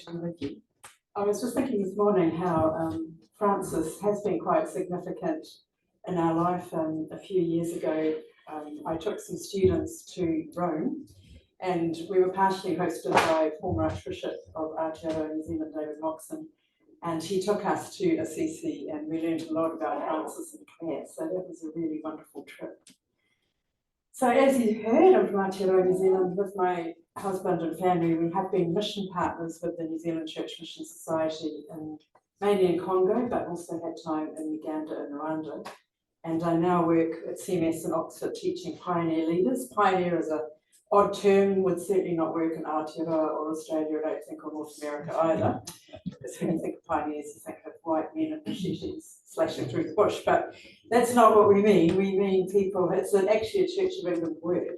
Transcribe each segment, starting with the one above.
with you. I was just thinking this morning how Francis has been quite significant in our life. A few years ago, I took some students to Rome, and we were partially hosted by former Archbishop of Aotearoa, New Zealand, David Moxon, and he took us to Assisi, and we learned a lot about Francis and Claire, so that was a really wonderful trip. So as you heard, I'm from Aotearoa, New Zealand. With my husband and family, we have been mission partners with the New Zealand Church Mission Society, and mainly in Congo, but also had time in Uganda and Rwanda. And I now work at CMS in Oxford teaching pioneer leaders. Pioneer is an odd term, would certainly not work in Aotearoa or Australia, I don't think, or North America either. Because when you think of pioneers, you think of white men and machetes slashing through the bush, but that's not what we mean. We mean people, it's actually a Church of England word,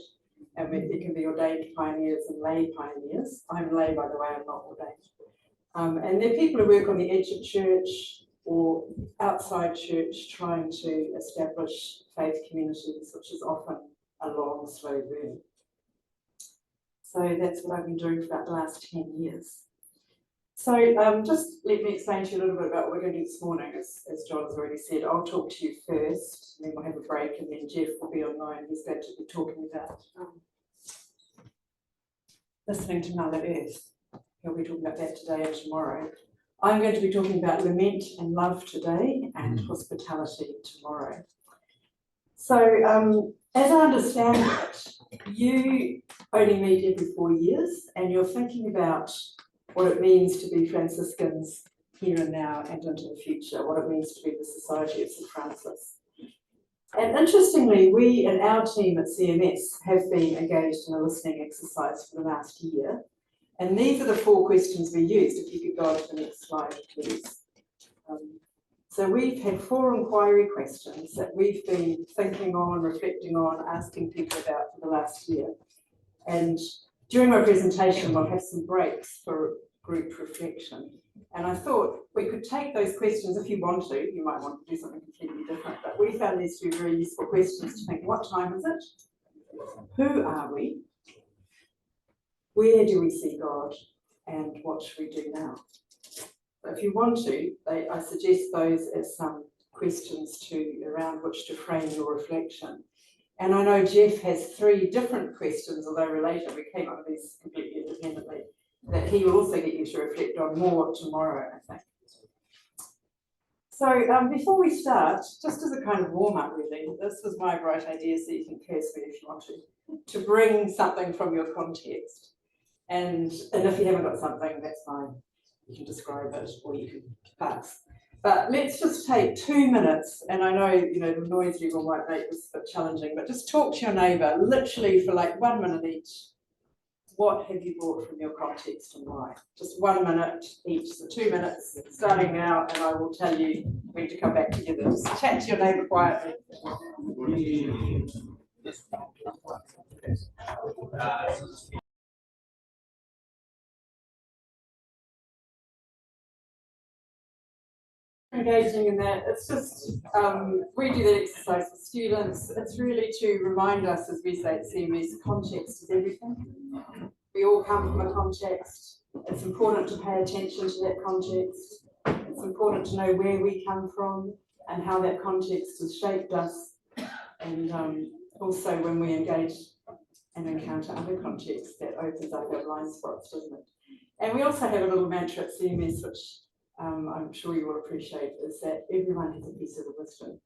and it can be ordained pioneers and lay pioneers. I'm lay, by the way, I'm not ordained. And they're people who work on the edge of church or outside church trying to establish faith communities, which is often a long, slow journey. So that's what I've been doing for about the last 10 years. So just let me explain to you a little bit about what we're going to do this morning. As John has already said, I'll talk to you first, and then we'll have a break, and then Jeff will be online. He's going to be talking about listening to Mother Earth. He'll be talking about that today and tomorrow. I'm going to be talking about lament and love today and hospitality tomorrow. So as I understand it, you only meet every 4 years, and you're thinking about what it means to be Franciscans here and now and into the future, what it means to be the Society of St. Francis. And interestingly, we in our team at CMS have been engaged in a listening exercise for the last year. And these are the 4 questions we used. If you could go to the next slide, please. So we've had 4 inquiry questions that we've been thinking on, reflecting on, asking people about for the last year. And during my presentation, we'll have some breaks for group reflection. And I thought we could take those questions if you want to. You might want to do something completely different, but we found these to be very useful questions to think, what time is it? Who are we? Where do we see God? And what should we do now? So if you want to, I suggest those as some questions around which to frame your reflection. And I know Jeff has 3 different questions, although related. We came up with these completely independently, that he will also get you to reflect on more tomorrow, I think. So before we start, just as a kind of warm-up really, this was my bright idea, so you can curse me if you want to bring something from your context. And if you haven't got something, that's fine. You can describe it or you can pass. But let's just take 2 minutes, and I know, the noise level might make this a bit challenging, but just talk to your neighbour, literally for like 1 minute each. What have you brought from your context and why? Just 1 minute each, so 2 minutes, starting now, and I will tell you when to come back together. Just chat to your neighbour quietly. Engaging in that, it's just, we do that exercise with students. It's really to remind us, as we say at CMS, context is everything. We all come from a context. It's important to pay attention to that context. It's important to know where we come from and how that context has shaped us. And also when we engage and encounter other contexts, that opens up our blind spots, doesn't it? And we also have a little mantra at CMS, which I'm sure you will appreciate, is that everyone has a piece of the wisdom.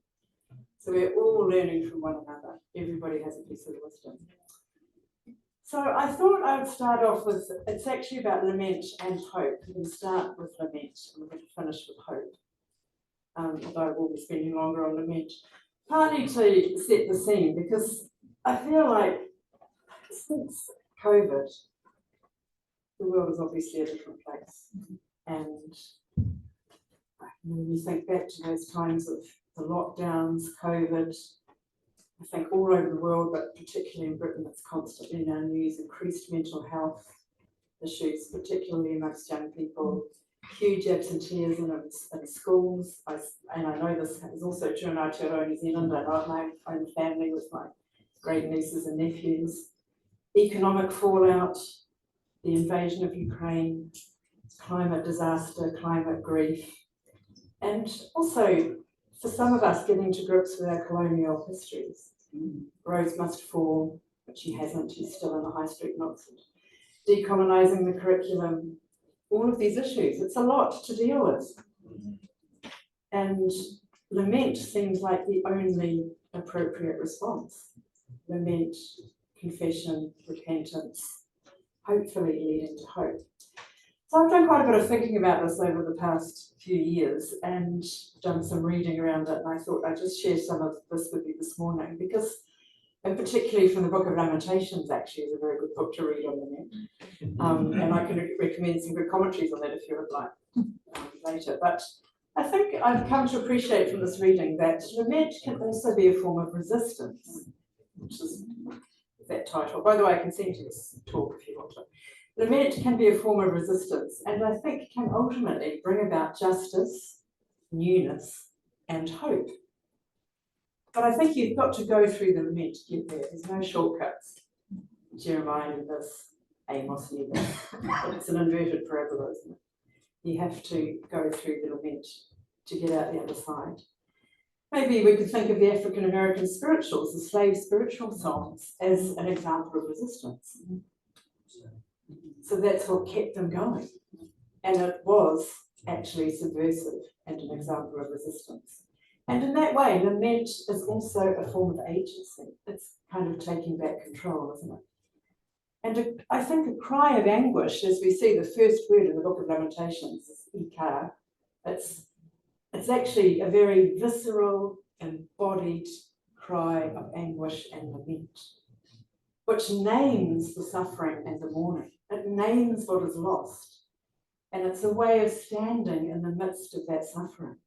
So we're all learning from one another. Everybody has a piece of the wisdom. So I thought I would start off with, it's actually about lament and hope. We're going to start with lament and we're going to finish with hope. Although we'll be spending longer on lament. Partly to set the scene, because I feel like since COVID, the world is obviously a different place. And when you think back to those times of the lockdowns, COVID, I think all over the world, but particularly in Britain, it's constantly in our news, increased mental health issues, particularly amongst young people, huge absenteeism in schools. And I know this is also true in Aotearoa, New Zealand. I know my own family with my great nieces and nephews. Economic fallout, the invasion of Ukraine, climate disaster, climate grief, and also for some of us getting to grips with our colonial histories. Rose must fall, but she hasn't, she's still in the high street in Oxford. Decolonising the curriculum, all of these issues, it's a lot to deal with. And lament seems like the only appropriate response. Lament, confession, repentance, hopefully leading to hope. So I've done quite a bit of thinking about this over the past few years and done some reading around it, and I thought I'd just share some of this with you this morning because, and particularly from the Book of Lamentations, actually is a very good book to read on lament. And I can recommend some good commentaries on that if you would like later. But I think I've come to appreciate from this reading that lament can also be a form of resistance, which is that title. By the way, I can send you this talk if you want to. Lament can be a form of resistance, and I think can ultimately bring about justice, newness, and hope. But I think you've got to go through the lament to get there. There's no shortcuts. Jeremiah knew this, Amos knew this. But it's an inverted parabola, isn't it? You have to go through the lament to get out the other side. Maybe we could think of the African American spirituals, the slave spiritual songs, as an example of resistance. So that's what kept them going. And it was actually subversive and an example of resistance. And in that way, lament is also a form of agency. It's kind of taking back control, isn't it? And I think a cry of anguish, as we see the first word in the Book of Lamentations, is ikar. It's actually a very visceral, embodied cry of anguish and lament, which names the suffering and the mourning. It names what is lost. And it's a way of standing in the midst of that suffering.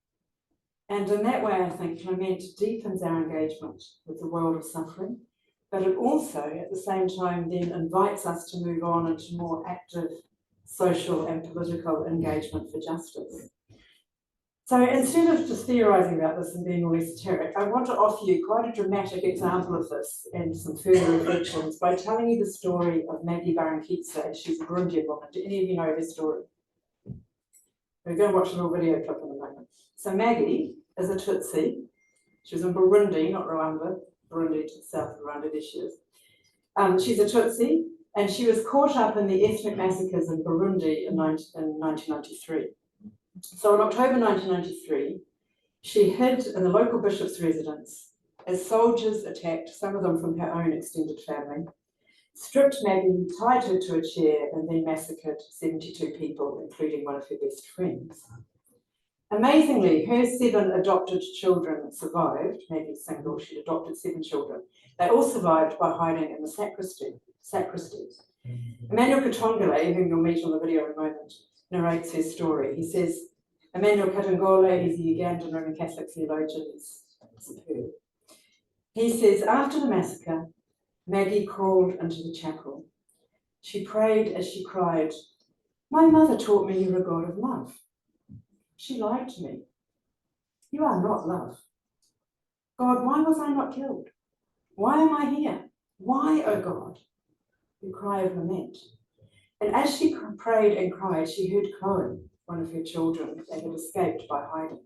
And in that way, I think lament deepens our engagement with the world of suffering, but it also, at the same time, then invites us to move on into more active social and political engagement for justice. So instead of just theorising about this and being all esoteric, I want to offer you quite a dramatic example of this and some further reflections by telling you the story of Maggie Barankitse. She's a Burundian woman. Do any of you know her story? We're going to watch a little video clip in a moment. So Maggie is a Tutsi. She was in Burundi, not Rwanda. Burundi to the south of Rwanda, there she is. She's a Tutsi, and she was caught up in the ethnic massacres in Burundi in 1993. So in October 1993, she hid in the local bishop's residence as soldiers attacked, some of them from her own extended family, stripped Maggie, tied her to a chair, and then massacred 72 people, including one of her best friends. Amazingly, her 7 adopted children survived. Maggie's single, she'd adopted 7 children. They all survived by hiding in the sacristies. Emmanuel Katongole, whom you'll meet on the video in a moment, narrates her story. He says, Emmanuel Katongole is a Ugandan Roman Catholic theologian. He's superb. He says, after the massacre, Maggie crawled into the chapel. She prayed as she cried, "My mother taught me you're a God of love. She lied to me. You are not love. God, why was I not killed? Why am I here? Why, oh God?" The cry of lament. And as she prayed and cried, she heard Chloe, one of her children, that had escaped by hiding.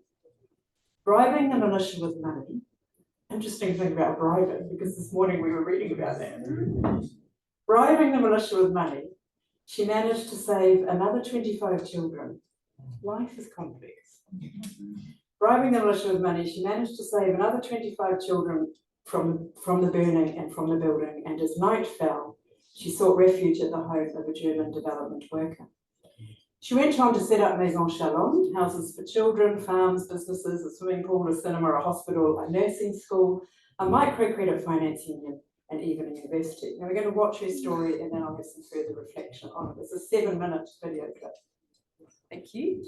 Bribing the militia with money. Interesting thing about bribing, because this morning we were reading about that. Bribing the militia with money, she managed to save another 25 children. Life is complex. Bribing the militia with money, she managed to save another 25 children from the burning and from the building, and as night fell, she sought refuge at the home of a German development worker. She went on to set up Maison Shalom, houses for children, farms, businesses, a swimming pool, a cinema, a hospital, a nursing school, a microcredit finance union, and even a university. Now we're going to watch her story and then I'll have some further reflection on it. It's a 7-minute video clip. Thank you.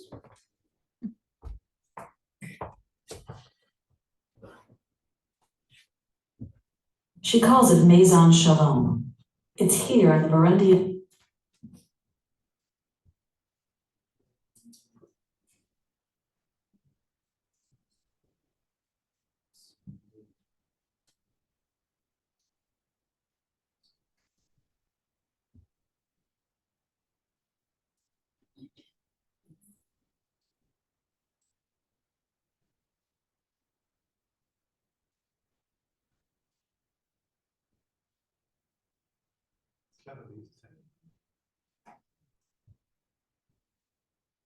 She calls it Maison Shalom. It's here in the Burundian.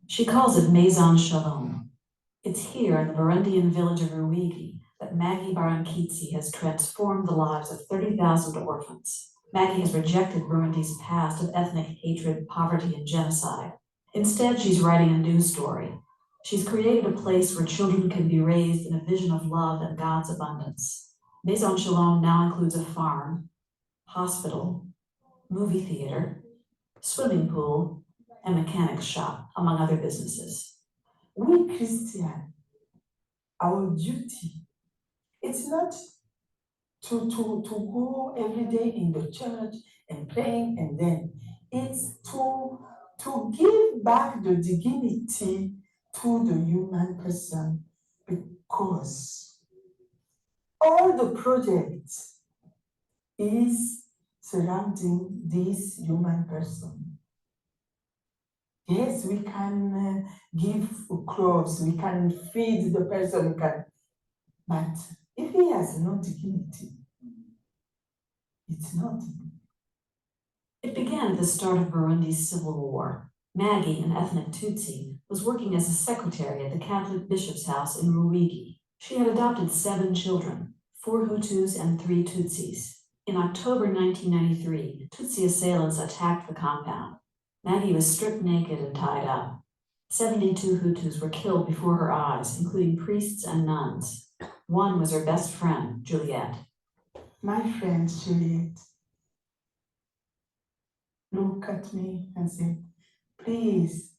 She calls it Maison Shalom. It's here in the Burundian village of Ruwigi that Maggie Barankitsi has transformed the lives of 30,000 orphans. Maggie has rejected Burundi's past of ethnic hatred, poverty, and genocide. Instead, she's writing a new story. She's created a place where children can be raised in a vision of love and God's abundance. Maison Shalom now includes a farm, hospital, movie theater, swimming pool, and mechanics shop, among other businesses. We Christians, our duty, it's not to go every day in the church and praying, and then it's to give back the dignity to the human person, because all the projects is surrounding this human person. Yes, we can give clothes, we can feed the person, but if he has no dignity, it's not. It began at the start of Burundi's civil war. Maggie, an ethnic Tutsi, was working as a secretary at the Catholic bishop's house in Ruwigi. She had adopted 7 children, 4 Hutus and 3 Tutsis. In October 1993, Tutsi assailants attacked the compound. Maggie was stripped naked and tied up. 72 Hutus were killed before her eyes, including priests and nuns. One was her best friend, Juliet. My friend Juliet looked at me and said, please,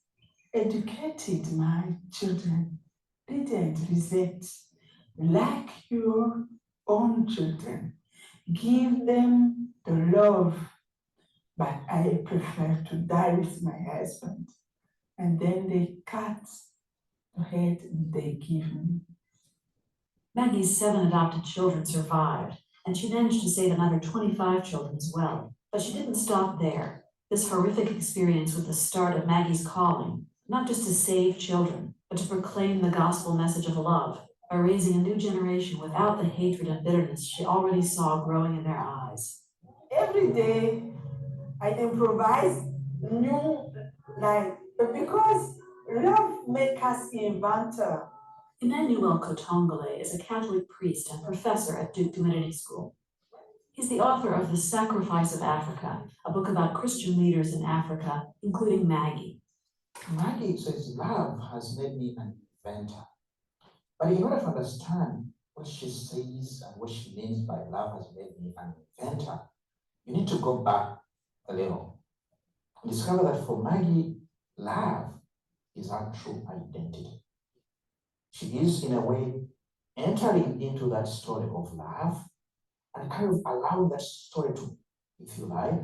educate my children, didn't resent like your own children. Give them the love, but I prefer to die with my husband. And then they cut the head and they give me. Maggie's 7 adopted children survived, and she managed to save another 25 children as well. But she didn't stop there. This horrific experience was the start of Maggie's calling, not just to save children, but to proclaim the gospel message of love by raising a new generation without the hatred and bitterness she already saw growing in their eyes. Every day I improvise new line, but because love makes us inventor. Emmanuel Kotongole is a Catholic priest and professor at Duke Divinity School. He's the author of The Sacrifice of Africa, a book about Christian leaders in Africa, including Maggie. Maggie says, love has made me an inventor. But in order to understand what she says and what she means by love has made me an inventor, you need to go back a little and discover that for Maggie, love is her true identity. She is, in a way, entering into that story of love and kind of allowing that story to, if you like,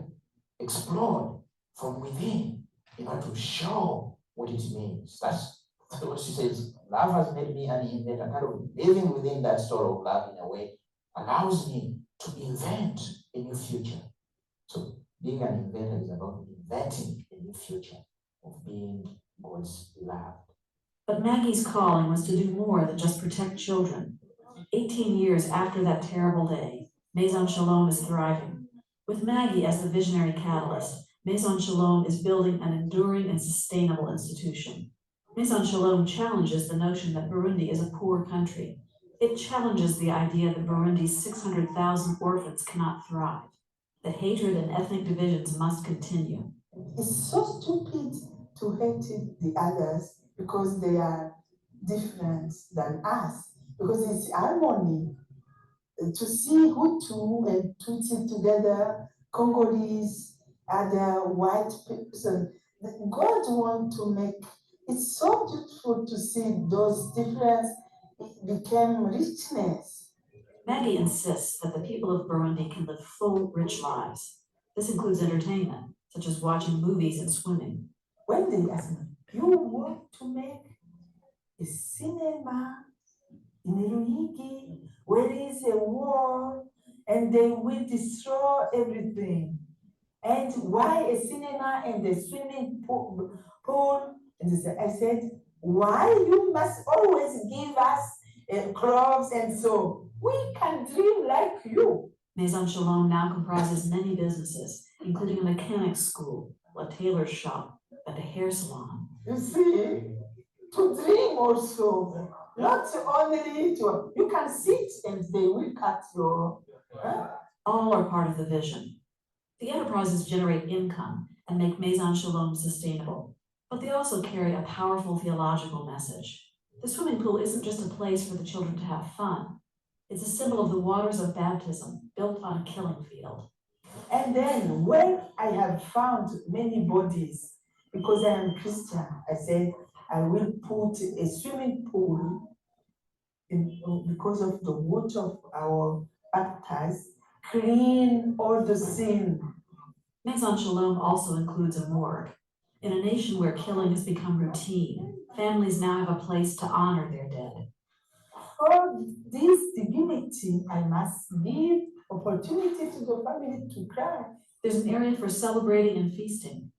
explode from within in order to show what it means. That's what she says. Love has made me an inventor. Kind of living within that story of love in a way allows me to invent a new future. So being an inventor is about inventing a new future of being God's love. But Maggie's calling was to do more than just protect children. 18 years after that terrible day, Maison Shalom is thriving. With Maggie as the visionary catalyst, Maison Shalom is building an enduring and sustainable institution. Maison Shalom challenges the notion that Burundi is a poor country. It challenges the idea that Burundi's 600,000 orphans cannot thrive, that hatred and ethnic divisions must continue. It's so stupid to hate the others because they are different than us, because it's harmony. To see Hutu and Tutsi together, Congolese, other white person, God wants to make, it's so beautiful to see those differences become richness. Maggie insists that the people of Burundi can live full, rich lives. This includes entertainment, such as watching movies and swimming. When they ask me, you want to make a cinema in Ruigi where there is a war and they will destroy everything? And why a cinema and a swimming pool? And I said, why you must always give us clothes and so we can dream like you. Maison Shalom now comprises many businesses, including a mechanics school, a tailor's shop, and a hair salon. You see, to dream also, not only to, you can sit and they will cut your, All are part of the vision. The enterprises generate income and make Maison Shalom sustainable, but they also carry a powerful theological message. The swimming pool isn't just a place for the children to have fun. It's a symbol of the waters of baptism built on a killing field. And then when I have found many bodies, because I am Christian, I said I will put a swimming pool in, because of the water of our baptized, clean all the sin. Maison Shalom also includes a morgue. In a nation where killing has become routine, families now have a place to honor their dead. For this dignity, I must give opportunity to the family to cry. There's an area for celebrating and feasting.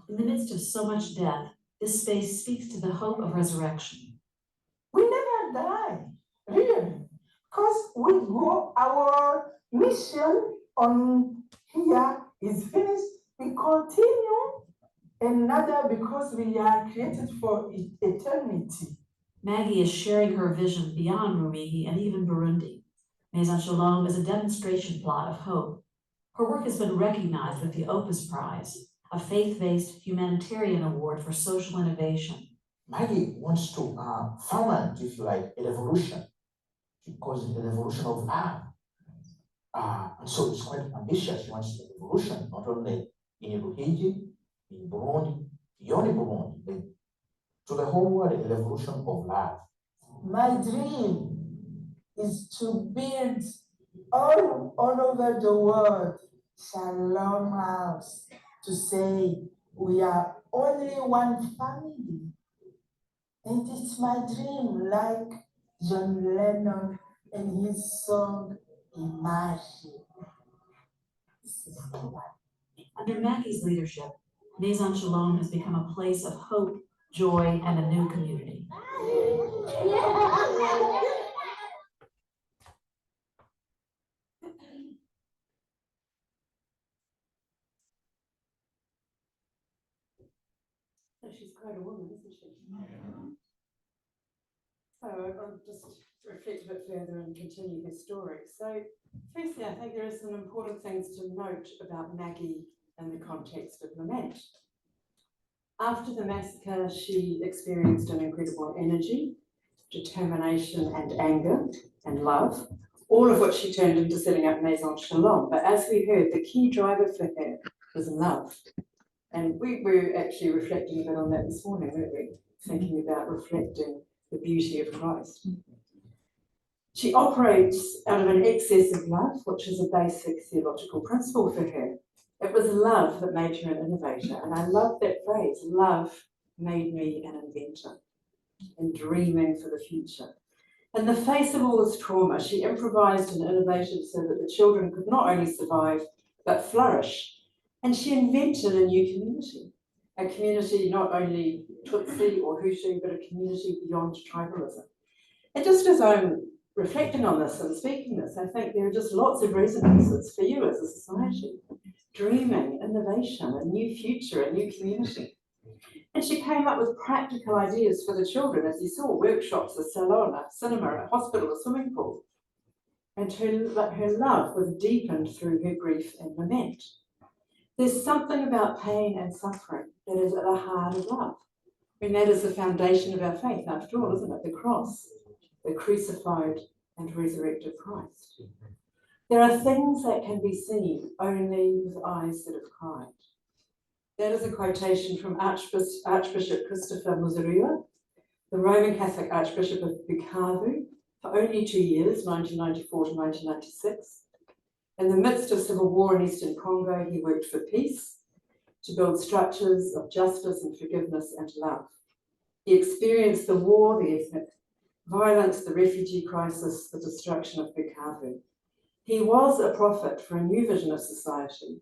In the midst of so much death, this space speaks to the hope of resurrection. We never die, really, because we go, our mission on here is finished. We continue another because we are created for eternity. Maggie is sharing her vision beyond Rumigi and even Burundi. Maison Shalom is a demonstration plot of hope. Her work has been recognized with the Opus Prize, a faith-based humanitarian award for social innovation. Maggie wants to foment, if you like, a revolution. She calls it a revolution of love. And so it's quite ambitious. She wants a revolution, not only in Ruhigi, in Burundi, beyond Burundi, but to the whole world, a revolution of love. My dream is to build all over the world Shalom House, to say we are only one family. And it's my dream, like John Lennon and his song, Imagine. Under Maggie's leadership, Maison Shalom has become a place of hope, joy, and a new community. So she's quite a woman, isn't she? So I'll just reflect a bit further and continue her story. So firstly, I think there are some important things to note about Maggie in the context of Lament. After the massacre, she experienced an incredible energy, determination and anger and love, all of which she turned into setting up Maison Shalom. But as we heard, the key driver for her was love. And we were actually reflecting a bit on that this morning, weren't we? Thinking about reflecting the beauty of Christ. She operates out of an excess of love, which is a basic theological principle for her. It was love that made her an innovator. And I love that phrase, love made me an inventor and dreaming for the future. In the face of all this trauma, she improvised and innovated so that the children could not only survive, but flourish. And she invented a new a community not only Tutsi or Hutu, but a community beyond tribalism. And just as I'm reflecting on this and speaking this, I think there are just lots of resonances for you as a society. Dreaming, innovation, a new future, a new community. And she came up with practical ideas for the children, as you saw, workshops, a salon, a cinema, a hospital, a swimming pool. And her love was deepened through her grief and lament. There's something about pain and suffering that is at the heart of love. I mean, that is the foundation of our faith, after all, isn't it? The cross, the crucified and resurrected Christ. There are things that can be seen only with eyes that have cried. That is a quotation from Archbishop Christopher Muziria, the Roman Catholic Archbishop of Bukavu, for only 2 years, 1994 to 1996. In the midst of civil war in Eastern Congo, he worked for peace, to build structures of justice and forgiveness and love. He experienced the war, the ethnic violence, the refugee crisis, the destruction of Bukavu. He was a prophet for a new vision of society,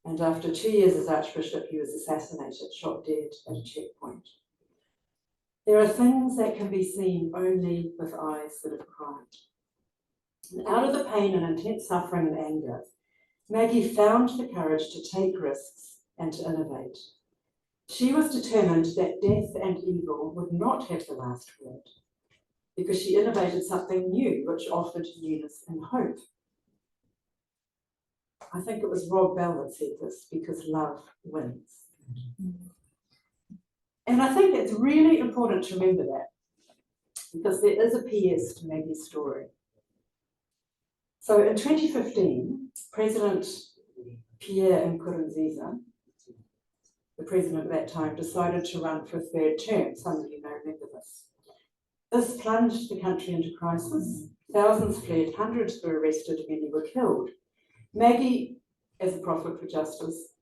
and after 2 years as Archbishop, he was assassinated, shot dead at a checkpoint. There are things that can be seen only with eyes that have cried. And out of the pain and intense suffering and anger, Maggie found the courage to take risks and to innovate. She was determined that death and evil would not have the last word, because she innovated something new which offered newness and hope. I think it was Rob Bell that said this, because love wins. And I think it's really important to remember that, because there is a PS to Maggie's story. So in 2015, President Pierre Nkurunziza, the president at that time, decided to run for a third term. Some of you may remember this. This plunged the country into crisis. Thousands fled, hundreds were arrested, many were killed. Maggie, as a prophet for justice,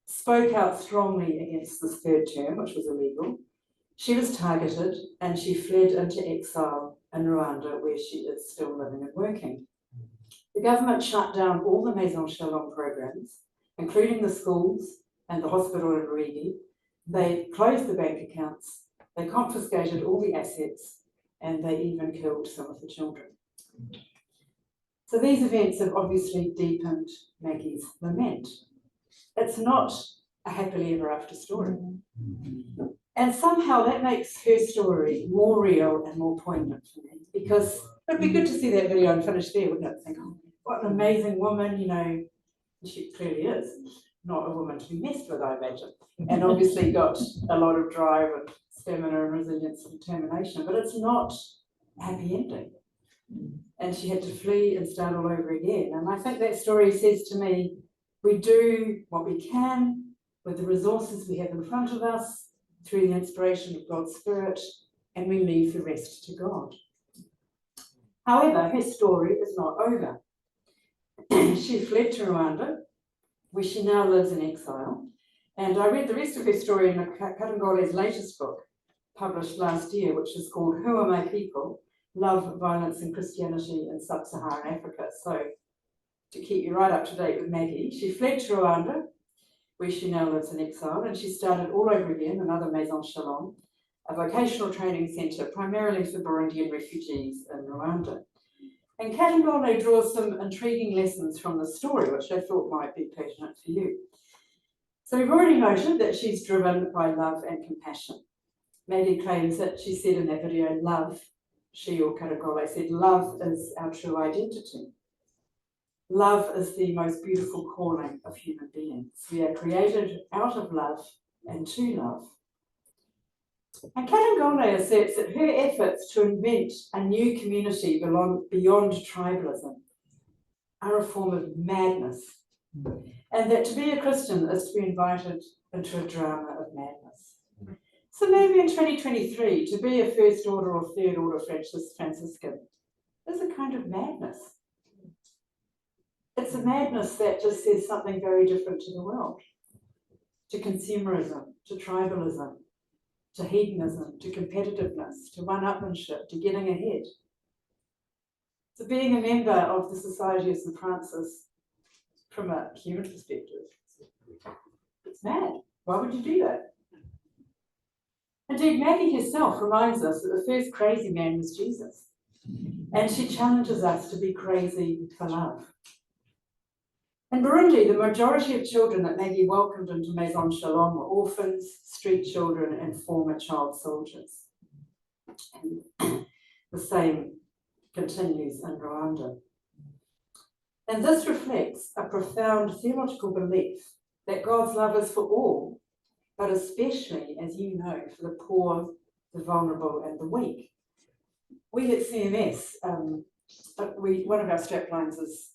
spoke out strongly against this third term, which was illegal. She was targeted and she fled into exile in Rwanda, where she is still living and working. The government shut down all the Maison Shalom programs, including the schools and the hospital in Rwanda. They closed the bank accounts, they confiscated all the assets, and they even killed some of the children. So these events have obviously deepened Maggie's lament. It's not a happily ever after story. And somehow that makes her story more real and more poignant for me, because it'd be good to see that video and finish there, wouldn't it? Think, oh, what an amazing woman, you know, she clearly is not a woman to be messed with, I imagine. And obviously got a lot of drive and stamina and resilience and determination, but it's not a happy ending. And she had to flee and start all over again. And I think that story says to me, we do what we can with the resources we have in front of us, through the inspiration of God's Spirit, and we leave the rest to God. However, her story is not over. She fled to Rwanda, where she now lives in exile. And I read the rest of her story in Katangole's latest book, published last year, which is called Who Are My People? Love, Violence and Christianity in Sub-Saharan Africa. So to keep you right up to date with Maggie, she fled to Rwanda, where she now lives in exile, and she started all over again, another Maison Shalom, a vocational training centre primarily for Burundian refugees in Rwanda. And Katangole draws some intriguing lessons from the story, which I thought might be pertinent for you. So we've already noted that she's driven by love and compassion. Maggie claims that she said in that video, love, she or Katangole said, love is our true identity. Love is the most beautiful calling of human beings. We are created out of love and to love. And Katangole asserts that her efforts to invent a new community beyond tribalism are a form of madness, and that to be a Christian is to be invited into a drama of madness. So maybe in 2023, to be a first order or third order Franciscan is a kind of madness. It's a madness that just says something very different to the world, to consumerism, to tribalism, to hedonism, to competitiveness, to one-upmanship, to getting ahead. So being a member of the Society of St. Francis, from a human perspective, it's mad. Why would you do that? Indeed, Maggie herself reminds us that the first crazy man was Jesus, and she challenges us to be crazy for love. In Burundi, the majority of children that Maggie welcomed into Maison Shalom were orphans, street children, and former child soldiers. And the same continues in Rwanda. And this reflects a profound theological belief that God's love is for all, but especially, as you know, for the poor, the vulnerable, and the weak. We at CMS, one of our straplines is,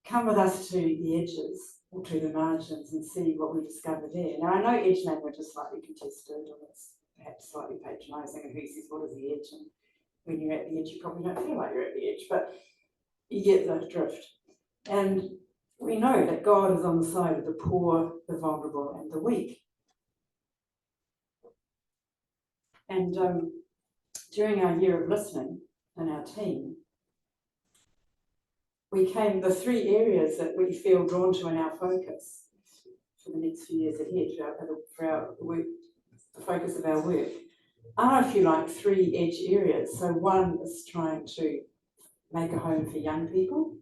come with us to the edges or to the margins and see what we discover there. Now, I know edge language is slightly contested and it's perhaps slightly patronising, and who says what is the edge, and when you're at the edge you probably don't feel like you're at the edge, but you get the drift. And we know that God is on the side of the poor, the vulnerable, and the weak. And during our year of listening in our team, the three areas that we feel drawn to in our focus for the next few years ahead, for our work, the focus of our work, are, if you like, three edge areas. So one is trying to make a home for young people,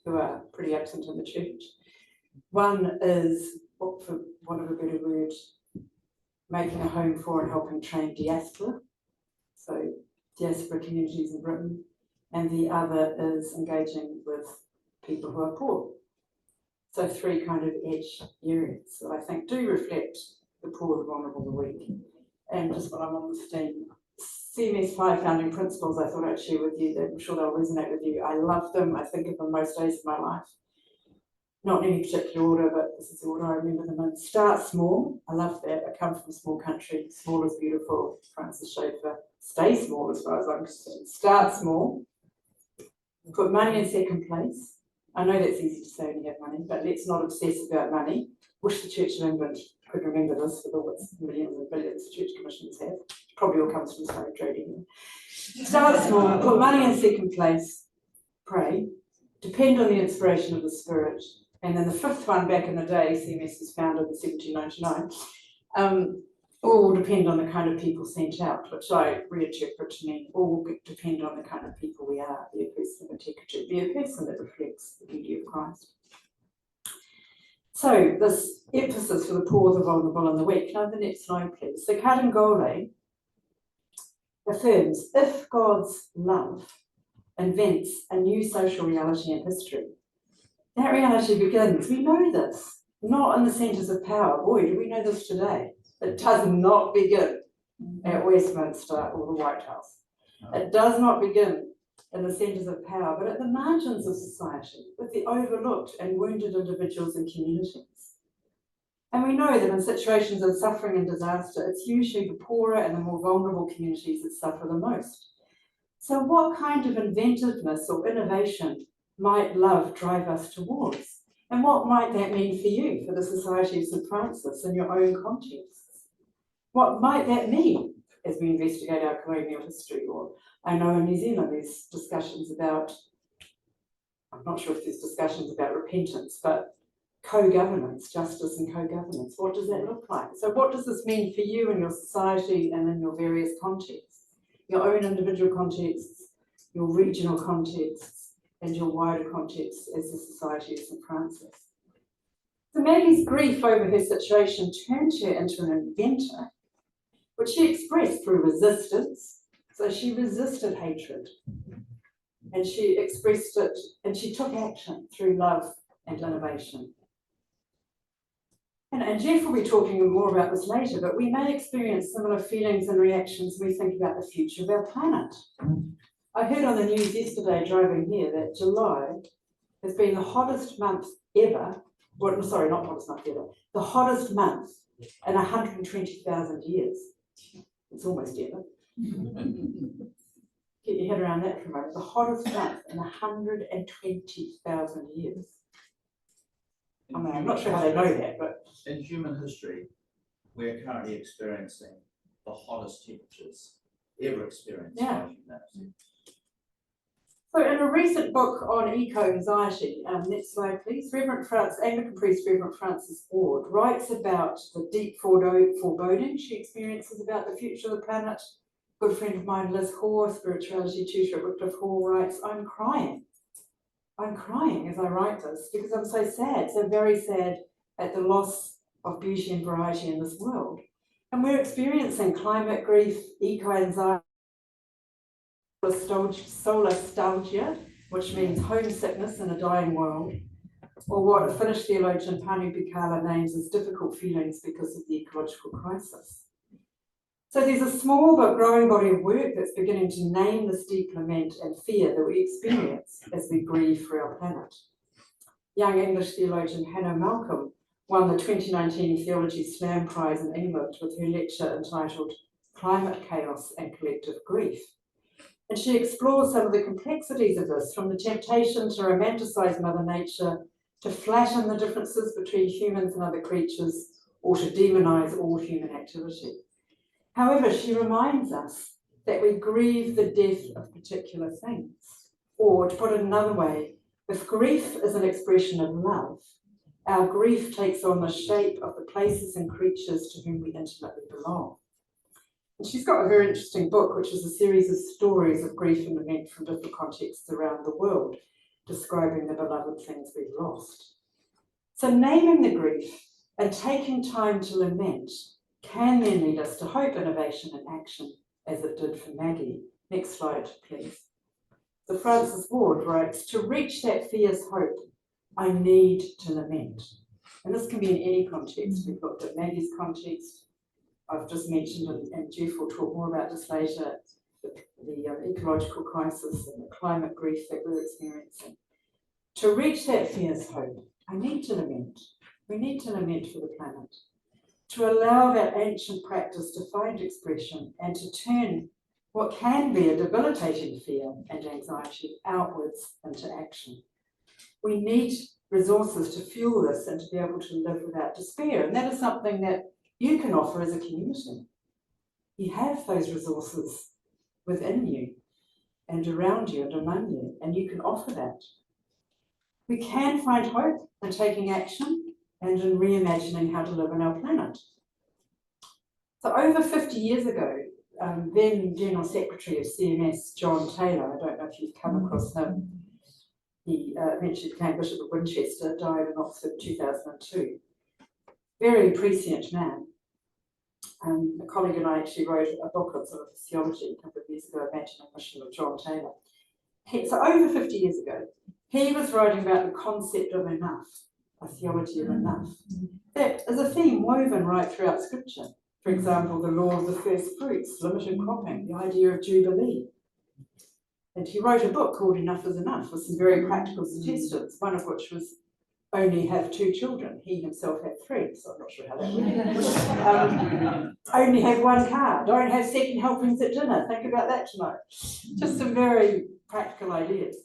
who are pretty absent in the church. One is, for want of a better word, making a home for and helping train diaspora, so diaspora communities in Britain, and the other is engaging with people who are poor. So three kind of edge areas that I think do reflect the poor, the vulnerable, the weak. And just while I'm on the theme, CMS 5 founding principles I thought I'd share with you, that I'm sure they'll resonate with you. I love them, I think of them most days of my life. Not in any particular order, but this is the order I remember them in. Start small, I love that. I come from a small country, small is beautiful, Francis Schaeffer. Stay small as far as I'm concerned. Start small, put money in second place. I know that's easy to say when you have money, but let's not obsess about money. Wish the Church of England could remember this with all its millions and billions the church commissions have. Probably all comes from slave trading. Start small, put money in second place, pray, depend on the inspiration of the Spirit. And then the fifth one, back in the day, CMS was founded in 1799, all depend on the kind of people sent out, which I reinterpret to mean all depend on the kind of people we are, be a person of integrity, be a person that reflects the beauty of Christ. So this emphasis for the poor, the vulnerable and the weak. Now the next slide please. So Kadangole affirms, if God's love invents a new social reality in history, that reality begins, we know this, not in the centres of power. Boy, do we know this today. It does not begin at Westminster or the White House. It does not begin in the centres of power, but at the margins of society, with the overlooked and wounded individuals and communities. And we know that in situations of suffering and disaster, it's usually the poorer and the more vulnerable communities that suffer the most. So what kind of inventiveness or innovation might love drive us towards? And what might that mean for you, for the Society of St. Francis in your own contexts? What might that mean as we investigate our colonial history? Or I know in New Zealand there's discussions about, I'm not sure if there's discussions about repentance, but co-governance, justice and co-governance. What does that look like? So what does this mean for you in your society and in your various contexts? Your own individual contexts, your regional contexts, and your wider context as the Society of St. Francis. So Maggie's grief over her situation turned her into an inventor, which she expressed through resistance. So she resisted hatred, and she expressed it, and she took action through love and innovation. And Jeff will be talking more about this later, but we may experience similar feelings and reactions when we think about the future of our planet. I heard on the news yesterday driving here that July has been the hottest month ever, well, sorry, not hottest month ever, the hottest month in 120,000 years. It's almost ever. Get your head around that for a moment. The hottest month in 120,000 years. I mean, I'm not sure how they know that, but... In human history, we're currently experiencing the hottest temperatures ever experienced by humanity. So in a recent book on eco-anxiety, next slide please, Anglican priest Reverend Francis Ward writes about the deep foreboding she experiences about the future of the planet. A good friend of mine, Liz Hoare, spirituality tutor at Wycliffe Hall, writes, I'm crying as I write this because I'm so sad, so very sad at the loss of beauty and variety in this world. And we're experiencing climate grief, eco-anxiety, solastalgia, which means homesickness in a dying world, or what a Finnish theologian Panu Pikala names as difficult feelings because of the ecological crisis. So there's a small but growing body of work that's beginning to name this deep lament and fear that we experience as we grieve for our planet. Young English theologian Hannah Malcolm won the 2019 Theology Slam Prize in England with her lecture entitled Climate Chaos and Collective Grief. And she explores some of the complexities of this, from the temptation to romanticize Mother Nature, to flatten the differences between humans and other creatures, or to demonize all human activity. However, she reminds us that we grieve the death of particular things. Or, to put it another way, if grief is an expression of love, our grief takes on the shape of the places and creatures to whom we intimately belong. And she's got a very interesting book, which is a series of stories of grief and lament from different contexts around the world. describing the beloved things we've lost. So naming the grief and taking time to lament can then lead us to hope, innovation and action, as it did for Maggie. Next slide, please. So Frances Ward writes, to reach that fierce hope, I need to lament. And this can be in any context. We've looked at Maggie's context. I've just mentioned, and Jeff will talk more about this later, the ecological crisis and the climate grief that we're experiencing. To reach that fierce hope, I need to lament. We need to lament for the planet. To allow that ancient practice to find expression and to turn what can be a debilitating fear and anxiety outwards into action. We need resources to fuel this and to be able to live without despair. And that is something that you can offer as a community. You have those resources within you and around you and among you, and you can offer that. We can find hope in taking action and in reimagining how to live on our planet. So over 50 years ago, then General Secretary of CMS, John Taylor, I don't know if you've come across him, he eventually became Bishop of Winchester, died in Oxford in 2002. Very prescient man. A colleague and I actually wrote a book on sort of theology a couple of years ago, Imagining the Mission of John Taylor. So over 50 years ago, he was writing about the concept of enough, a theology of enough. That is a theme woven right throughout Scripture. For example, the law of the first fruits, limited cropping, the idea of Jubilee. And he wrote a book called Enough is Enough with some very practical suggestions, one of which was only have 2 children. He himself had 3, so I'm not sure how that worked. Only have 1 car. Don't have second helpings at dinner. Think about that tonight. Just some very practical ideas.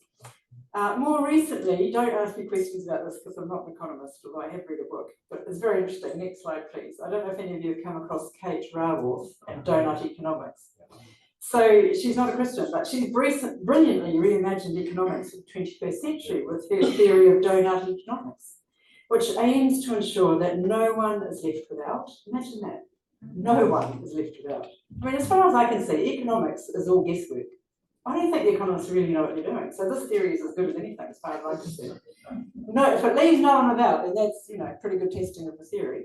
More recently, don't ask me questions about this because I'm not an economist, although I have read a book, but it's very interesting. Next slide, please. I don't know if any of you have come across Kate Raworth and Donut Economics. So she's not a Christian, but she's brilliantly reimagined economics for the 21st century with her theory of donut economics, which aims to ensure that no one is left without. Imagine that. No one is left without. I mean, as far as I can see, economics is all guesswork. I don't think the economists really know what they're doing. So this theory is as good as anything, as far as I can see. No, if it leaves no one without, then that's, you know, pretty good testing of the theory.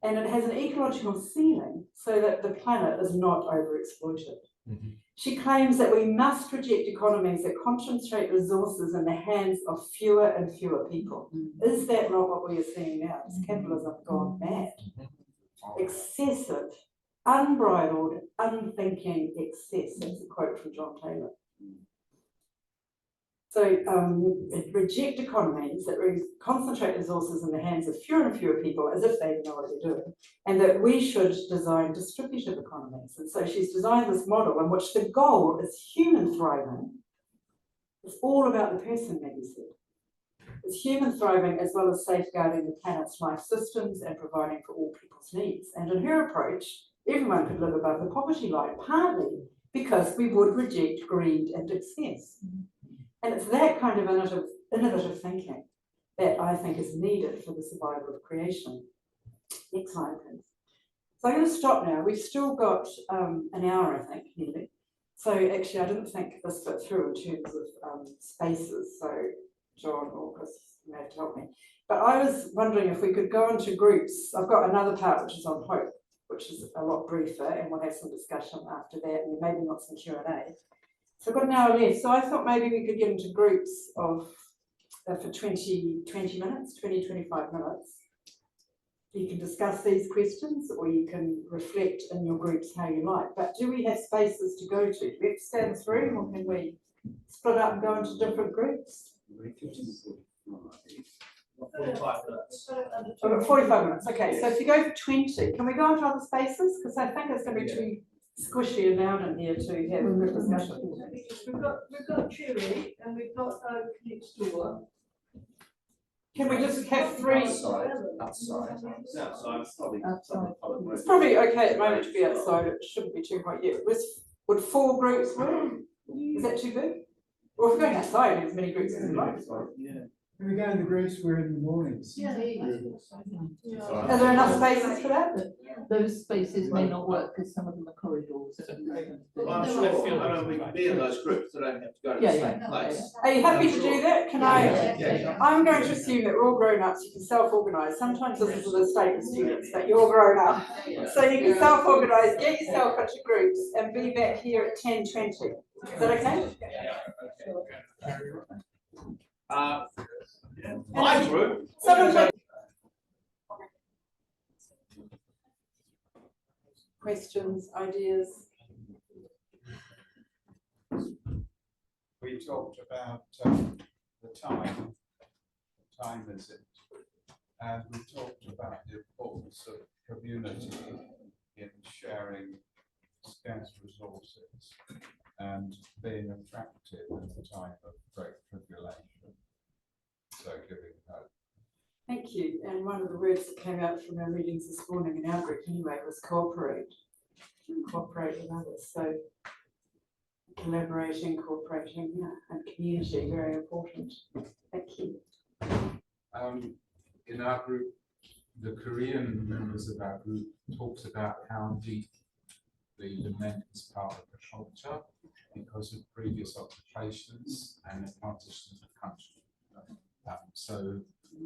And it has an ecological ceiling so that the planet is not overexploited. She claims that we must reject economies that concentrate resources in the hands of fewer and fewer people. Is that not what we are seeing now? Is capitalism gone mad? Excessive, unbridled, unthinking excess. That's a quote from John Taylor. So reject economies that concentrate resources in the hands of fewer and fewer people as if they know what they're doing, and that we should design distributive economies. And so she's designed this model in which the goal is human thriving. It's all about the person, Maggie said. It's human thriving as well as safeguarding the planet's life systems and providing for all people's needs. And in her approach, everyone could live above the poverty line, partly because we would reject greed and excess. And it's that kind of innovative thinking that I think is needed for the survival of creation. Next slide, please. So I'm going to stop now. We've still got an hour, I think, nearly. So actually, I didn't think this fit through in terms of spaces. So John or Chris, you may have to help me. But I was wondering if we could go into groups. I've got another part which is on hope, which is a lot briefer, and we'll have some discussion after that, and maybe not some Q&A. So I've got an hour left, so I thought maybe we could get into groups of for 20 minutes, 25 minutes. You can discuss these questions or you can reflect in your groups how you like. But do we have spaces to go to? Do we have to stay in this room or can we split up and go into different groups? 45 minutes. I've got 45 minutes, okay. So if you go for 20, can we go into other spaces? Because I think it's going to be too squishy and loud in here to have a good discussion. We've got Cheery and we've got next door. Can we just have 3? Outside. It's probably okay at the moment to be outside. It shouldn't be too hot yet. Would 4 groups work? Is that too big? Well, if we're going outside, as many groups as we like. Yeah. When we go in the groups, we're in the mornings. Yeah. Are there enough spaces for that? Those spaces may not work because some of them are corridors. Well, I'm sure, we can be in those groups, so I don't have to go to the Yeah, same yeah, place. Are you happy to do that? Can Yeah. I'm going to assume that we're all grown-ups, you can self-organise. Sometimes this is a mistake with students, that you're grown up. So you can self-organise, get yourself into groups and be back here at 10:20. Is that okay? My group. Someone take questions, ideas? We talked about the time visit, and we talked about the importance of community in sharing scarce resources and being attractive in a time of great tribulation. So giving hope. Thank you. And one of the words that came out from our readings this morning in our group anyway was cooperate. Cooperate with others. So collaborating, cooperating, yeah, and community, very important. Thank you. In our group, the Korean members of our group talked about how deep the lament is part of the culture because of previous occupations and the partition of the country. So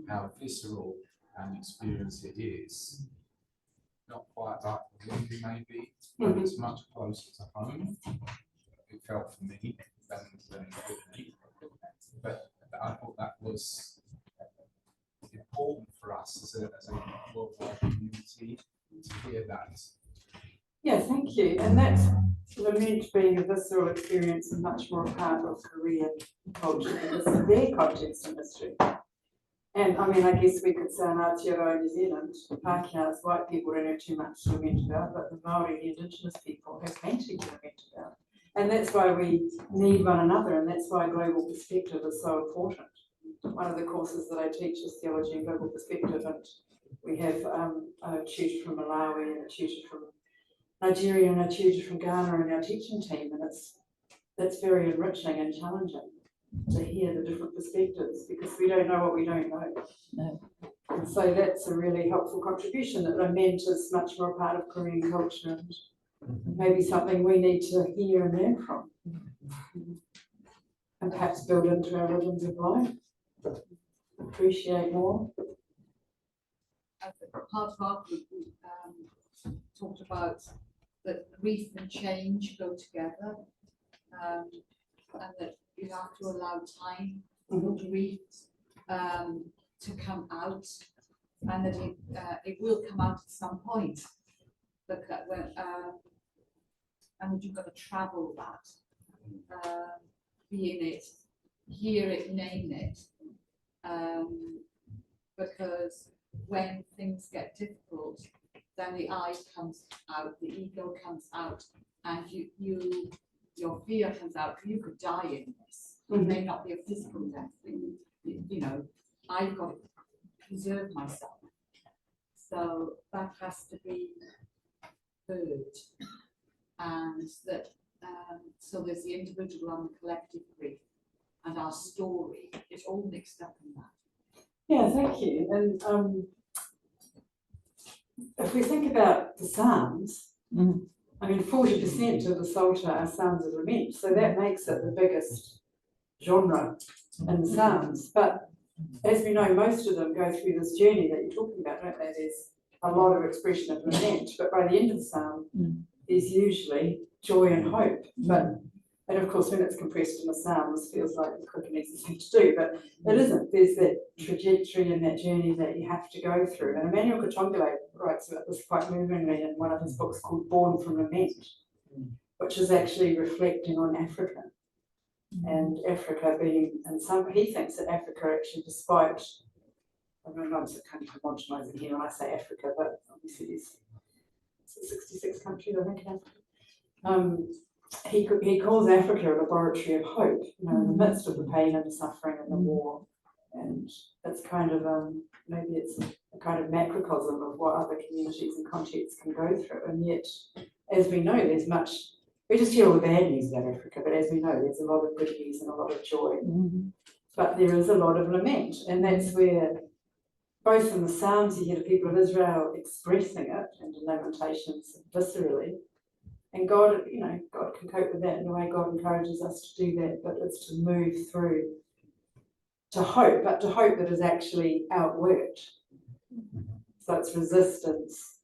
how visceral an experience it is, not quite like the movie maybe, but it's much closer to home. It felt for me than with me. But I thought that was important for us as a worldwide community to hear that. Yeah, thank you. And that's lament being a visceral experience and much more a part of Korean culture because of their context and history. And I mean, I guess we could say in Aotearoa, New Zealand, Pākehās, white people don't have too much to lament about, but the Māori, the Indigenous people, have plenty to lament about. And that's why we need one another, and that's why global perspective is so important. One of the courses that I teach is theology and global perspective, and we have a tutor from Malawi and a tutor from Nigeria and a tutor from Ghana in our teaching team, and that's very enriching and challenging to hear the different perspectives because we don't know what we don't know. No. And so that's a really helpful contribution that lament is much more a part of Korean culture and maybe something we need to hear and learn from. And perhaps build into our rhythms of life, appreciate more. Part of our group talked about that grief and change go together, and that you have to allow time for grief to come out, and that it will come out at some point. And you've got to travel that, be in it, hear it, name it, because when things get difficult, then the I comes out, the ego comes out, and your fear comes out. You could die in this. It may not be a physical death. You know, I've got to preserve myself. So that has to be heard, and that. So there's the individual and the collective grief, and our story is all mixed up in that. Yeah, thank you. And if we think about the Psalms, I mean, 40% of the Psalter are Psalms of lament, so that makes it the biggest genre in the Psalms. But as we know, most of them go through this journey that you're talking about, don't they? There's a lot of expression of lament, but by the end of the Psalm, there's usually joy and hope. And of course, when it's compressed in a psalm, this feels like the quick and easy thing to do, but it isn't. There's that trajectory and that journey that you have to go through. And Emmanuel Katongole writes about this quite movingly in one of his books called Born from Lament, which is actually reflecting on Africa. And Africa being, and he thinks that Africa actually, despite, I don't know, I'm kind of homogenizing here when I say Africa, but obviously there's 66 countries, I think, in Africa. He calls Africa a laboratory of hope, you know, in the midst of the pain and the suffering and the war. And it's kind of, maybe it's a kind of macrocosm of what other communities and contexts can go through. And yet, as we know, there's much, we just hear all the bad news about Africa, but as we know, there's a lot of good news and a lot of joy. but there is a lot of lament, and that's where both in the Psalms you hear the people of Israel expressing it and in Lamentations viscerally, and God, you know, God can cope with that in the way God encourages us to do that, but it's to move through to hope, but to hope that is actually outworked. So it's resistance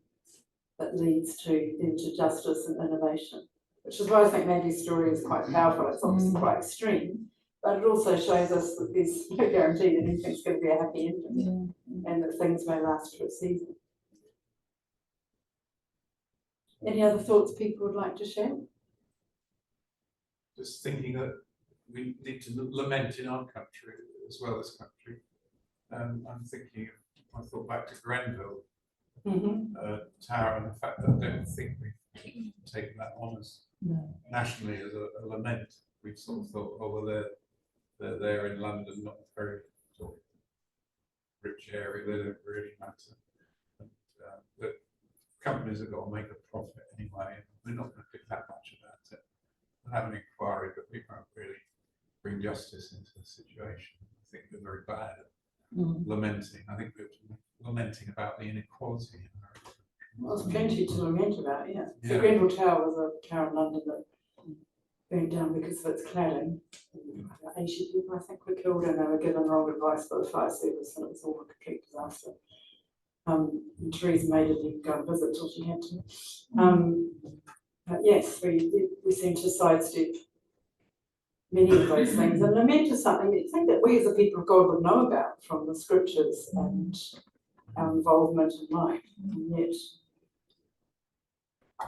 that leads into justice and innovation, which is why I think Maggie's story is quite powerful. It's obviously quite extreme, but it also shows us that there's no guarantee that anything's going to be a happy ending, and that things may last for a season. Any other thoughts people would like to share? Just thinking that we need to lament in our country as well as country. I'm thinking, I thought back to Grenville Tower, and the fact that I don't think we've taken that on as nationally as a lament. We've sort of thought, oh well, they're there in London, not a very sort of rich area, they don't really matter. And, but companies have got to make a profit anyway, and we're not going to do that much about it. We'll have an inquiry, but we won't really bring justice into the situation. I think we're very bad at lamenting. I think we're lamenting about the inequality in America. Well, there's plenty to lament about, yeah. So Grenville Tower was a tower in London that burned down because of its cladding. 80 people, I think, were killed, and they were given wrong advice by the fire service, and it was all a complete disaster. And Theresa May didn't even go and visit till she had to. But yes, we seem to sidestep many of those things. And lament is something you think that we as a people of God would know about from the scriptures and our involvement in life. And yet,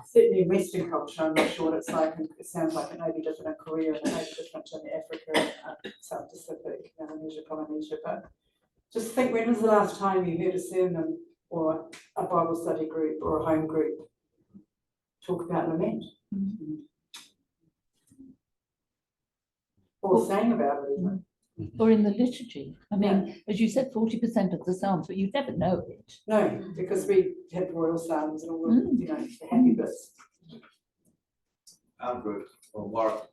certainly in Western culture, I'm not sure what it's like, and it sounds like it may be different in Korea and it may be different in Africa, South Pacific, Indonesia, Polynesia, but just think, when was the last time you heard a sermon or a Bible study group or a home group talk about lament? Or sang about it even. Or in the liturgy. I mean, as you said, 40% of the Psalms, but you never know it. No, because we have royal Psalms and all the, you know, the happy bits. Our group, or Warwick,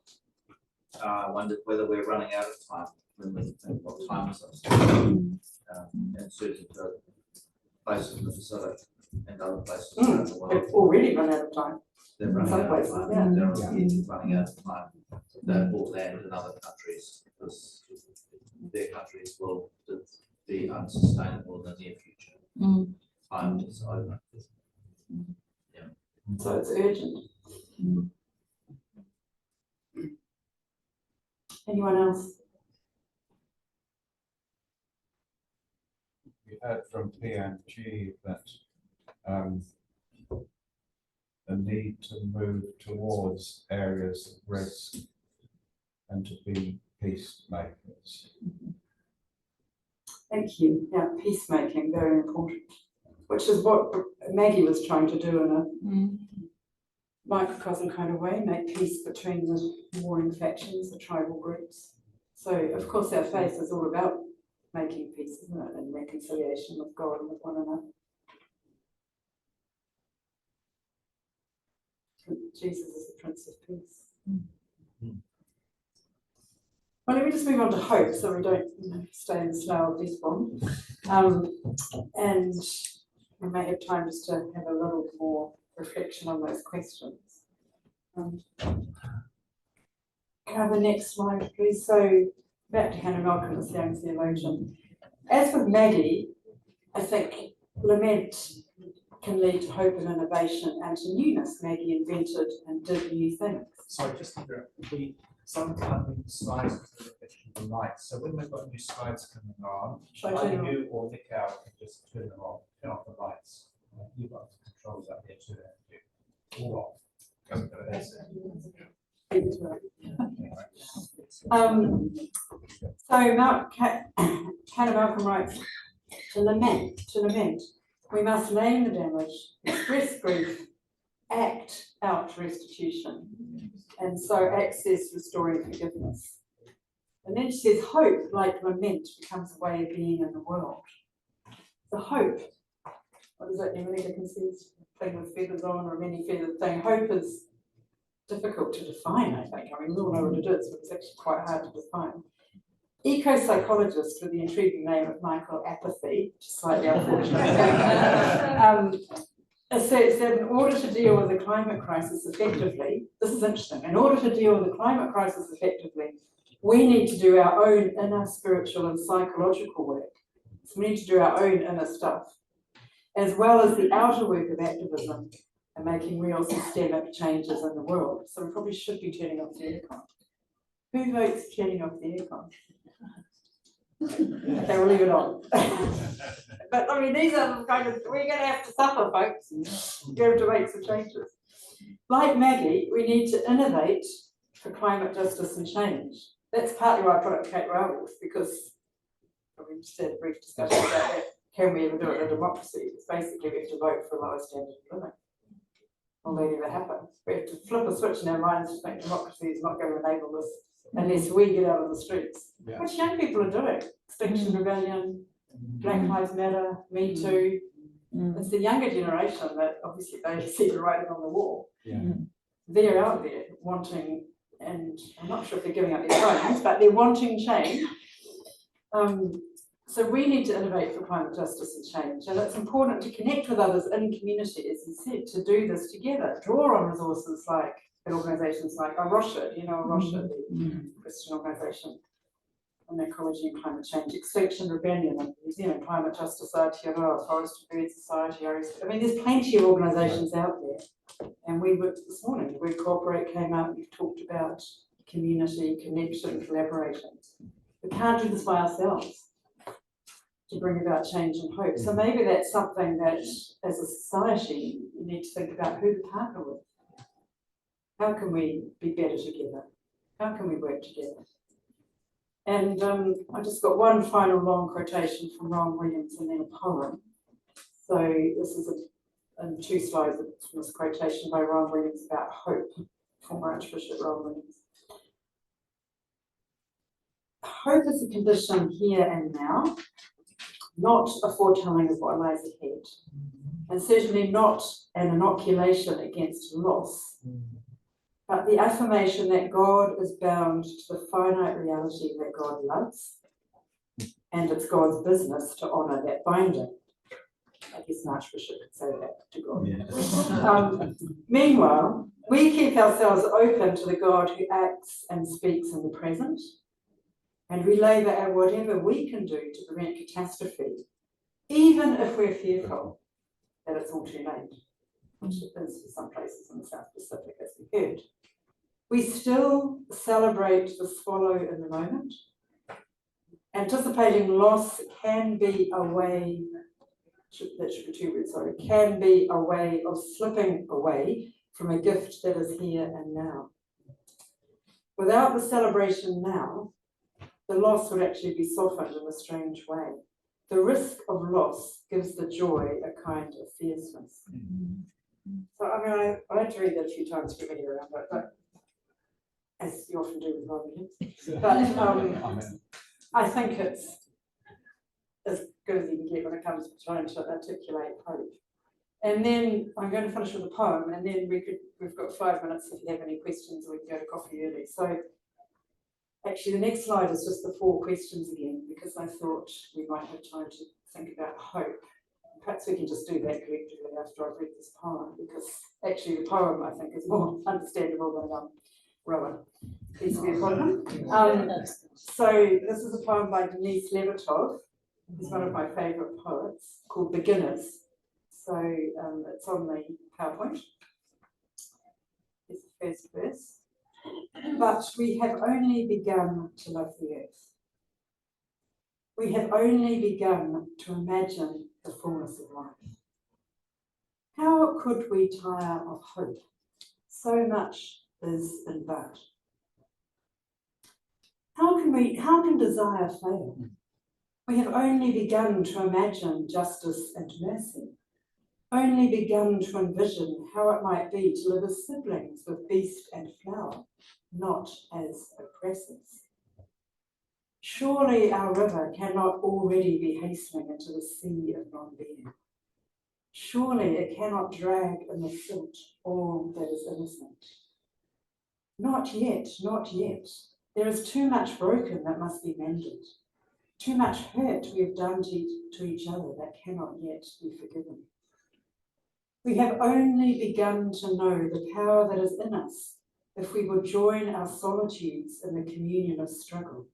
wondered whether we're running out of time when we think what time is it. And certain places in the Pacific and other places around the world. They've already run out of time. They're running out of time. Yeah. They're running out of time. They're bought land in other countries because their countries will be unsustainable in the near future. Time is over. Yeah. So it's urgent. Anyone else? We heard from PMG that the need to move towards areas of risk and to be peacemakers. Thank you. Yeah, peacemaking, very important. Which is what Maggie was trying to do in a microcosm kind of way, make peace between the warring factions, the tribal groups. So, of course, our faith is all about making peace, isn't it? And reconciliation with God and with one another. Jesus is the Prince of Peace. Well, let me just move on to hope so we don't stay in the slough of Desmond. And we may have time just to have a little more reflection on those questions. Can I have the next slide, please? So, back to Hannah Malcolm, this young theologian. As with Maggie, I think lament can lead to hope and innovation and to newness. Maggie invented and did new things. Sorry, just to interrupt. Sometimes the slides are the reflection of the lights. So when we've got new slides coming on, either you or Nick out can just turn them off, turn off the lights. You've got controls up here too. All off. So Hannah Malcolm writes, to lament, we must name the damage, express grief, act out restitution, and so access restoring forgiveness. And then she says, hope, like lament, becomes a way of being in the world. The hope, what is it, Emily Dickinson's thing with feathers on, or many feathered thing? Hope is difficult to define, I think. I mean, we all know what it is, but it's actually quite hard to define. eco-psychologist with the intriguing name of Michael Apathy, which is slightly unfortunate, asserts that in order to deal with the climate crisis effectively, this is interesting, in order to deal with the climate crisis effectively, we need to do our own inner spiritual and psychological work. So we need to do our own inner stuff, as well as the outer work of activism and making real systemic changes in the world. So we probably should be turning off the aircon. Who votes turning off the aircon? Okay, we'll leave it on. But I mean, these are the kind of, we're going to have to suffer, folks. You have to make some changes. Like Maggie, we need to innovate for climate justice and change. That's partly why I put up Kate Raoul's, because we just had a brief discussion about that. Can we ever do it in a democracy? It's basically we have to vote for a lower standard of living. Well, that never happens. We have to flip a switch in our minds to think democracy is not going to enable this unless we get out of the streets, which young people are doing. Extinction Rebellion, Black Lives Matter, Me Too. It's the younger generation that obviously they see the writing on the wall. They're out there wanting, and I'm not sure if they're giving up their phones, but they're wanting change. So we need to innovate for climate justice and change, and it's important to connect with others in community, as you said, to do this together. Draw on resources like and organisations like Arosha, you know Arosha, the Christian organisation on ecology and climate change, Extinction Rebellion, and New Zealand Climate Justice Aotearoa, Forest and Bird Society. I mean, there's plenty of organisations out there, and we worked this morning. We Cooperate came out. We've talked about community connection, collaboration. We can't do this by ourselves to bring about change and hope. So maybe that's something that, as a society, we need to think about who to partner with. How can we be better together? How can we work together? And I just got one final long quotation from Ron Williams and then a poem. So this is in 2 slides from this quotation by Ron Williams about hope, former Archbishop Ron Williams. Hope is a condition here and now, not a foretelling of what lies ahead, and certainly not an inoculation against loss, but the affirmation that God is bound to the finite reality that God loves, and it's God's business to honour that binding. I guess an archbishop could say that to God. Meanwhile, we keep ourselves open to the God who acts and speaks in the present, and we labour at whatever we can do to prevent catastrophe, even if we're fearful that it's all too late, which it is for some places in the South Pacific, as we heard. We still celebrate the swallow in the moment. Anticipating loss can be a way, that should be 2 words, sorry, can be a way of slipping away from a gift that is here and now. Without the celebration now, the loss would actually be softened in a strange way. The risk of loss gives the joy a kind of fierceness. So, I mean, I had to read that a few times to get around it, but as you often do with Williams. But I think it's as good as you can get when it comes to trying to articulate hope. And then I'm going to finish with a poem, and then we've got 5 minutes if you have any questions, or we can go to coffee early. So actually the next slide is just the 4 questions again, because I thought we might have time to think about hope. Perhaps we can just do that collectively after I've read this poem, because actually the poem I think is more understandable than Rowan. Please be a problem. So this is a poem by Denise Levertov, who's one of my favourite poets, called Beginners. So it's on the PowerPoint. It's the first verse. But we have only begun to love the earth. We have only begun to imagine the fullness of life. How could we tire of hope? So much is in but. How can desire fail? We have only begun to imagine justice and mercy, only begun to envision how it might be to live as siblings with beast and flower, not as oppressors. Surely our river cannot already be hastening into the sea of non-being. Surely it cannot drag in the silt all that is innocent. Not yet, not yet. There is too much broken that must be mended. Too much hurt we have done to each other that cannot yet be forgiven. We have only begun to know the power that is in us if we will join our solitudes in the communion of struggle.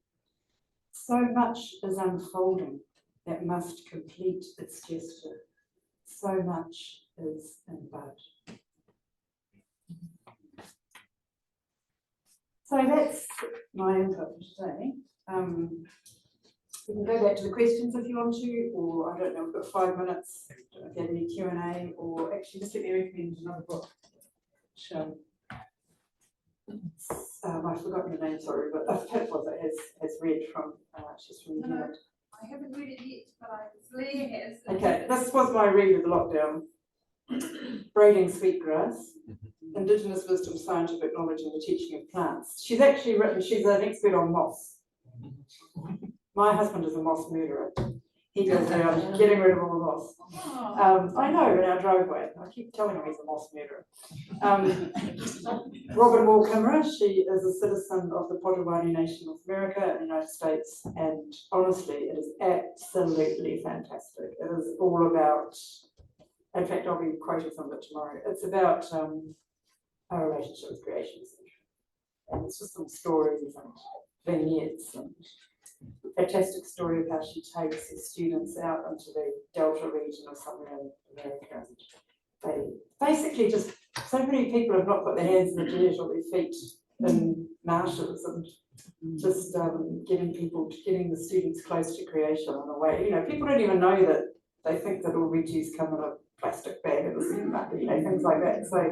So much is unfolding that must complete its gesture. So much is in bud. So that's my input for today. We can go back to the questions if you want to, or I don't know, we've got 5 minutes. I don't know if you have any Q&A, or actually just let me recommend another book. I've forgotten the name, sorry, but that was it has read from, she's from New Zealand. I haven't read it yet, but Leah has. Okay, this was my read of the lockdown. Braiding Sweetgrass, Indigenous Wisdom, Scientific Knowledge and the Teaching of Plants. She's actually written, she's an expert on moss. My husband is a moss murderer. He goes around getting rid of all the moss. I know, in our driveway. I keep telling him he's a moss murderer. Robin Moore-Kimmerer, she is a citizen of the Potawatomi Nation of America in the United States, and honestly, it is absolutely fantastic. It is all about, in fact, I'll be quoting some of it tomorrow. It's about our relationship with creation, and it's just some stories and vignettes and fantastic story of how she takes her students out into the Delta region of southern America. They basically just, so many people have not put their hands in the dirt or their feet in marshes, and just getting the students close to creation in a way. You know, people don't even know that they think that all veggies come in a plastic bag at the supermarket, you know, things like that. So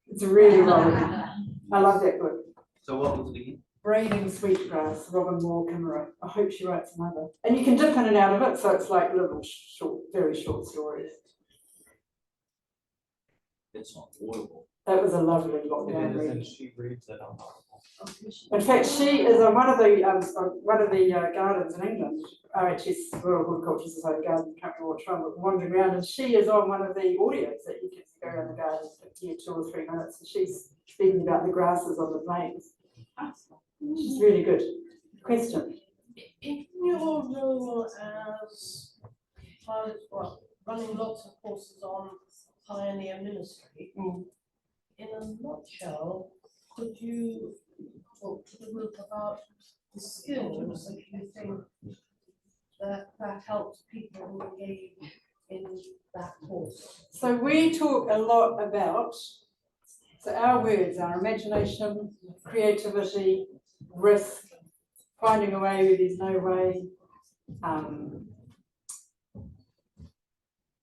it's really well written. I love that book. So what was it again? Braiding Sweetgrass, Robin Moore-Kimmerer. I hope she writes another. And you can dip in and out of it, so it's like little short, very short stories. It's not audible. That was a lovely lockdown read. She reads it on. In fact, she is on one of the gardens in England, RHS Rural Horticulture Society Garden, can't remember which one, but wandering around, and she is on one of the audios that you can go around the garden for 2 or 3 minutes, and she's speaking about the grasses on the plains. She's really good. Question? In your role as running lots of courses on pioneer ministry, in a nutshell, could you talk to the group about the skills that you think that helps people who engage in that course? So we talk a lot about, so our words are imagination, creativity, risk, finding a way where there's no way,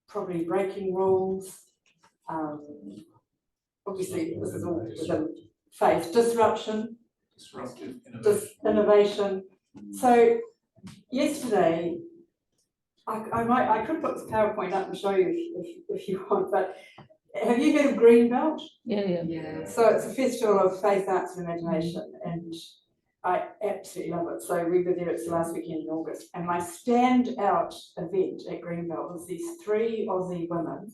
probably breaking rules. Obviously, this is all within faith. Disruption, Disruptive innovation. So yesterday, I could put this PowerPoint up and show you if you want, but have you heard of Greenbelt? Yeah. So it's a festival of faith, arts and imagination, and I absolutely love it. So we were there, it's the last weekend in August, and my standout event at Greenbelt was these 3 Aussie women,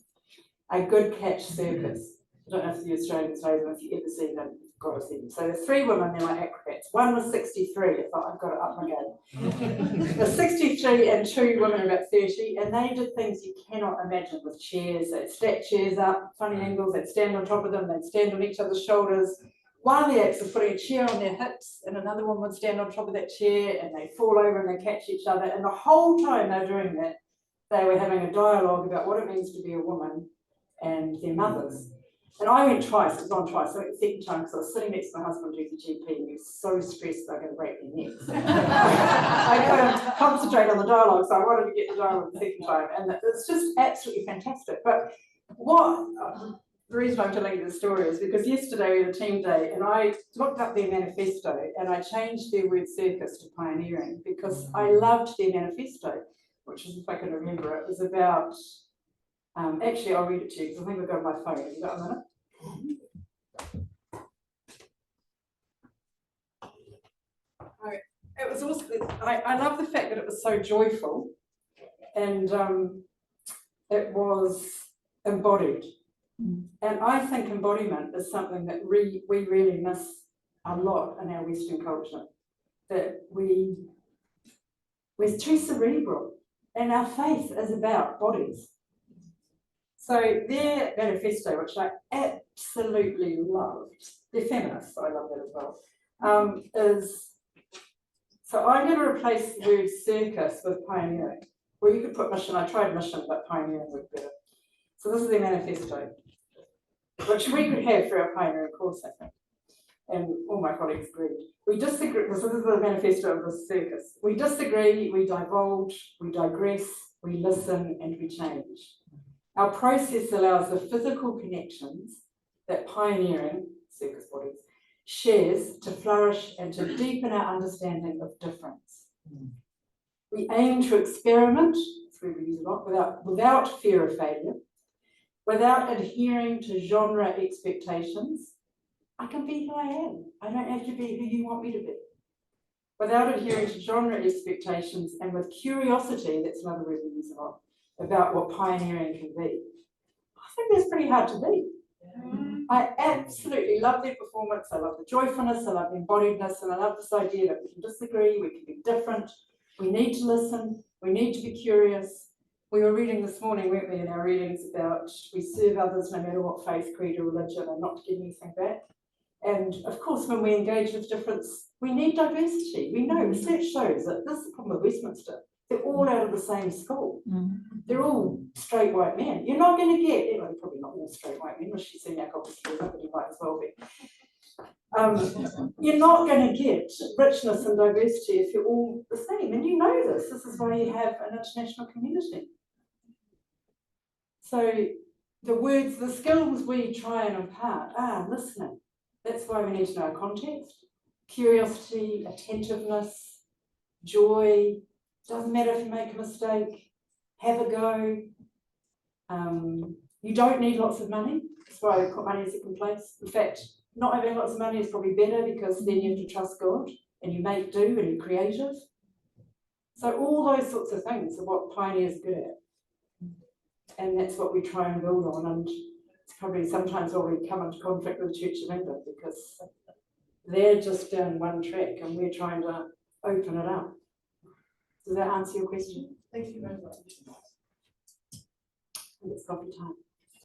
a good catch circus. I don't know if the Australians know them, if you've ever seen them, you've got to see them. So the 3 women, they're like acrobats. One was 63, I thought I've got to up my game. The 63 and 2 women about 30, and they did things you cannot imagine with chairs. They'd stack chairs up, funny angles, they'd stand on top of them, they'd stand on each other's shoulders. One of the acts was putting a chair on their hips, and another one would stand on top of that chair, and they'd fall over and they'd catch each other. And the whole time they were doing that, they were having a dialogue about what it means to be a woman and their mothers. And I went twice, it was on twice, so I went the second time because I was sitting next to my husband who's a GP, and he was so stressed they were going to break their necks. I couldn't concentrate on the dialogue, so I wanted to get the dialogue the second time, and it's just absolutely fantastic. But the reason I'm telling you this story is because yesterday we had a team day, and I looked up their manifesto, and I changed their word circus to pioneering because I loved their manifesto, which is, if I can remember, it was about, actually I'll read it to you because I think I've got it on my phone. Have you got a minute? It was also, I love the fact that it was so joyful, and it was embodied. And I think embodiment is something that we really miss a lot in our Western culture, that we're too cerebral, and our faith is about bodies. So their manifesto, which I absolutely loved, they're feminists, so I love that as well, is, so I'm going to replace the word circus with pioneering. Well, you could put mission, I tried mission, but pioneering would be better. So this is their manifesto, which we could have for our pioneering course, I think. And all my colleagues agreed. We disagree, so this is the manifesto of the circus. We disagree, we divulge, we digress, we listen, and we change. Our process allows the physical connections that pioneering, circus bodies, shares to flourish and to deepen our understanding of difference. We aim to experiment, that's where we use a lot, without fear of failure, without adhering to genre expectations. I can be who I am. I don't have to be who you want me to be. Without adhering to genre expectations and with curiosity, that's another word we use a lot, about what pioneering can be. I think that's pretty hard to beat. I absolutely love their performance. I love the joyfulness, I love the embodiedness, and I love this idea that we can disagree, we can be different, we need to listen, we need to be curious. We were reading this morning, weren't we, in our readings about we serve others no matter what faith, creed, or religion, and not to get anything back. And of course, when we engage with difference, we need diversity. We know research shows that this is the problem with Westminster. They're all out of the same school. They're all straight white men. You're not going to get, well, probably not all straight white men, which you see now, obviously, somebody might as well be. You're not going to get richness and diversity if you're all the same. And you know this. This is why you have an international community. So the words, the skills we try and impart are listening. That's why we need to know our context, curiosity, attentiveness, joy. Doesn't matter if you make a mistake, have a go. You don't need lots of money. That's why I put money in a second place. In fact, not having lots of money is probably better because then you have to trust God and you make do and you're creative. So all those sorts of things are what pioneers are good at. And that's what we try and build on. And it's probably sometimes where we come into conflict with the Church of England because they're just down one track and we're trying to open it up. Does that answer your question? Thank you very much. It's coffee time.